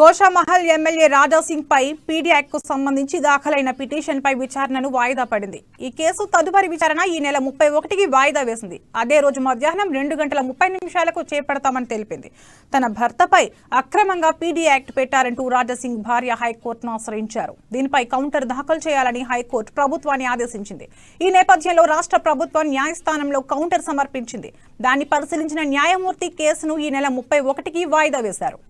Goshamahal MLA Raja Singh పై PD act కు సంబంధించి దాఖలైన పిటిషన్ పై విచారణను వాయిదా పడింది. ఈ కేసు తదుపరి విచారణ ఈ నెల 31కి వాయిదా వేసింది. అదే రోజు మధ్యాహ్నం 2:30 చేపడతామని తెలిపింది. తన భర్తపై అక్రమంగా పీడీ యాక్ట్ పెట్టారంటూ రాజాసింగ్ భార్య హైకోర్టును ఆశ్రయించారు. దీనిపై కౌంటర్ దాఖలు చేయాలని హైకోర్టు ప్రభుత్వాన్ని ఆదేశించింది. ఈ నేపథ్యంలో రాష్ట్ర ప్రభుత్వం న్యాయస్థానంలో కౌంటర్ సమర్పించింది. దాన్ని పరిశీలించిన న్యాయమూర్తి కేసును ఈ నెల 31కి వాయిదా వేశారు.